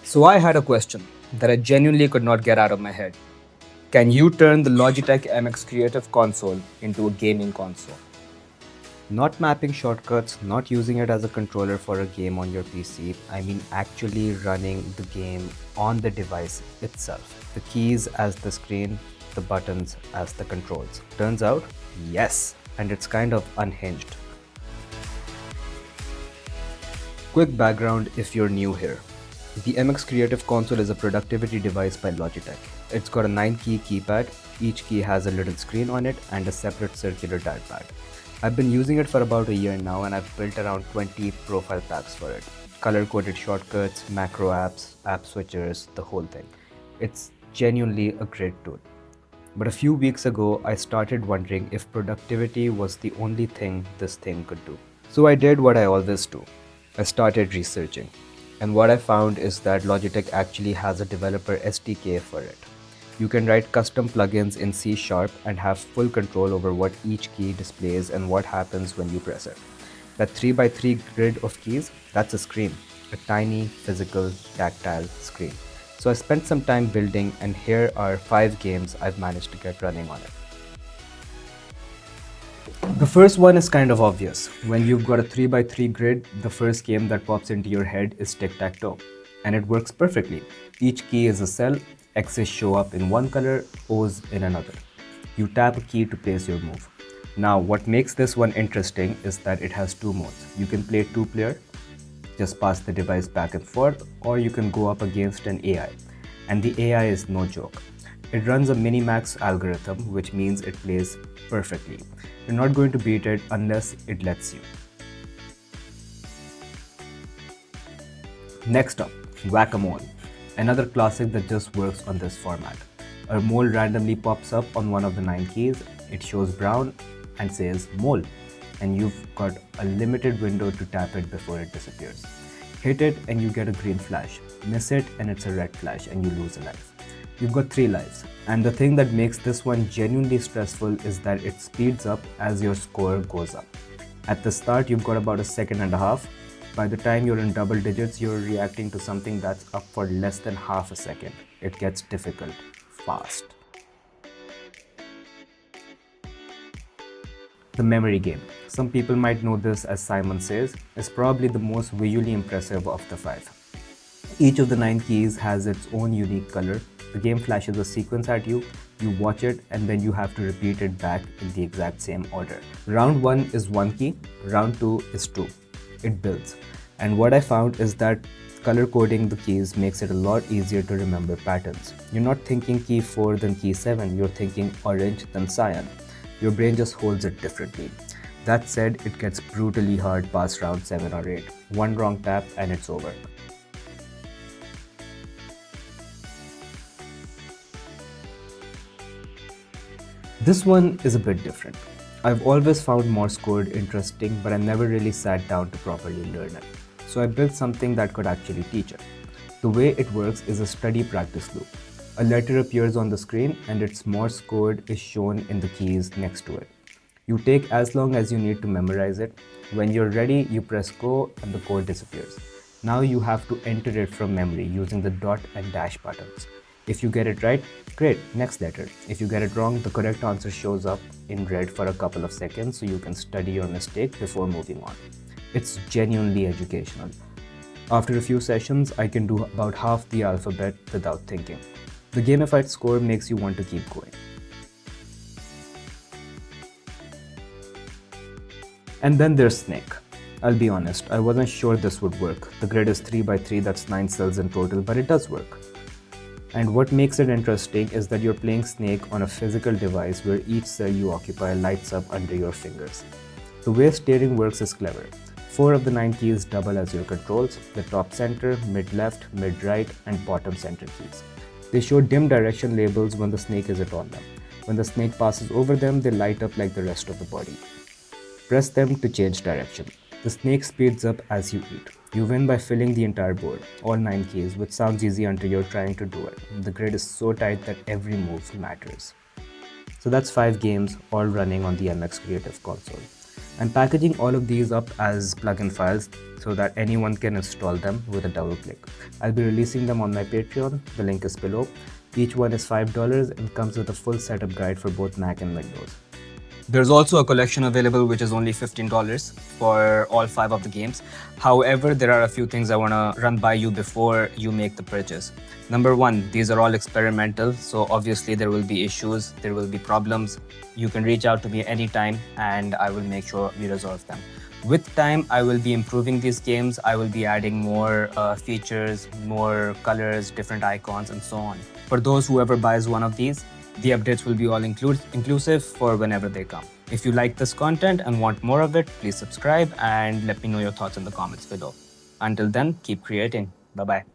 So I had a question that I genuinely could not get out of my head. Can you turn the Logitech MX Creative Console into a gaming console? Not mapping shortcuts, not using it as a controller for a game on your PC. I mean actually running the game on the device itself. The keys as the screen, the buttons as the controls. Turns out, yes, and it's kind of unhinged. Quick background if you're new here. The MX Creative Console is a productivity device by Logitech. It's got a 9-key keypad, each key has a little screen on it and a separate circular dialpad. I've been using it for about a year now and I've built around 20 profile packs for it. Color-coded shortcuts, macro apps, app switchers, the whole thing. It's genuinely a great tool. But a few weeks ago, I started wondering if productivity was the only thing this thing could do. So I did what I always do. I started researching. And what I found is that Logitech actually has a developer SDK for it. You can write custom plugins in C# and have full control over what each key displays and what happens when you press it. That 3x3 grid of keys, that's a screen, a tiny, physical, tactile screen. So I spent some time building and here are 5 games I've managed to get running on it. The first one is kind of obvious. When you've got a 3x3 grid, the first game that pops into your head is Tic Tac Toe. And it works perfectly. Each key is a cell, X's show up in one color, O's in another. You tap a key to place your move. Now, what makes this one interesting is that it has 2 modes. You can play 2-player, just pass the device back and forth, or you can go up against an AI. And the AI is no joke. It runs a minimax algorithm, which means it plays perfectly. You're not going to beat it unless it lets you. Next up, Whack-A-Mole, another classic that just works on this format. A mole randomly pops up on one of the 9 keys, it shows brown and says mole, and you've got a limited window to tap it before it disappears. Hit it and you get a green flash, miss it and it's a red flash and you lose a life. You've got 3 lives, and the thing that makes this one genuinely stressful is that it speeds up as your score goes up. At the start, you've got about a second and a half. By the time you're in double digits, you're reacting to something that's up for less than half a second. It gets difficult fast. The memory game. Some people might know this as Simon Says, is probably the most visually impressive of the 5. Each of the 9 keys has its own unique color. The game flashes a sequence at you, you watch it, and then you have to repeat it back in the exact same order. Round 1 is 1 key, round 2 is 2. It builds. And what I found is that color coding the keys makes it a lot easier to remember patterns. You're not thinking key 4 then key 7, you're thinking orange then cyan. Your brain just holds it differently. That said, it gets brutally hard past round 7 or 8. One wrong tap and it's over. This one is a bit different. I've always found Morse Code interesting, but I never really sat down to properly learn it. So I built something that could actually teach it. The way it works is a study practice loop. A letter appears on the screen and its Morse code is shown in the keys next to it. You take as long as you need to memorize it. When you're ready, you press go and the code disappears. Now you have to enter it from memory using the dot and dash buttons. If you get it right, great, next letter. If you get it wrong, the correct answer shows up in red for a couple of seconds so you can study your mistake before moving on. It's genuinely educational. After a few sessions, I can do about half the alphabet without thinking. The gamified score makes you want to keep going. And then there's Snake. I'll be honest, I wasn't sure this would work. The grid is 3x3, that's 9 cells in total, but it does work. And what makes it interesting is that you're playing Snake on a physical device where each cell you occupy lights up under your fingers. The way steering works is clever. 4 of the 9 keys double as your controls, the top center, mid left, mid right, and bottom center keys. They show dim direction labels when the snake isn't on them. When the snake passes over them, they light up like the rest of the body. Press them to change direction. The snake speeds up as you eat. You win by filling the entire board, all 9 keys, which sounds easy until you're trying to do it. The grid is so tight that every move matters. So that's 5 games, all running on the MX Creative Console. I'm packaging all of these up as plugin files so that anyone can install them with a double click. I'll be releasing them on my Patreon, the link is below. Each one is $5 and comes with a full setup guide for both Mac and Windows. There's also a collection available which is only $15 for all 5 of the games. However, there are a few things I want to run by you before you make the purchase. Number 1, these are all experimental, so obviously there will be issues, there will be problems. You can reach out to me anytime and I will make sure we resolve them. With time, I will be improving these games. I will be adding more features, more colors, different icons, and so on. For those whoever buys one of these, the updates will be all inclusive for whenever they come. If you like this content and want more of it, please subscribe and let me know your thoughts in the comments below. Until then, keep creating. Bye-bye.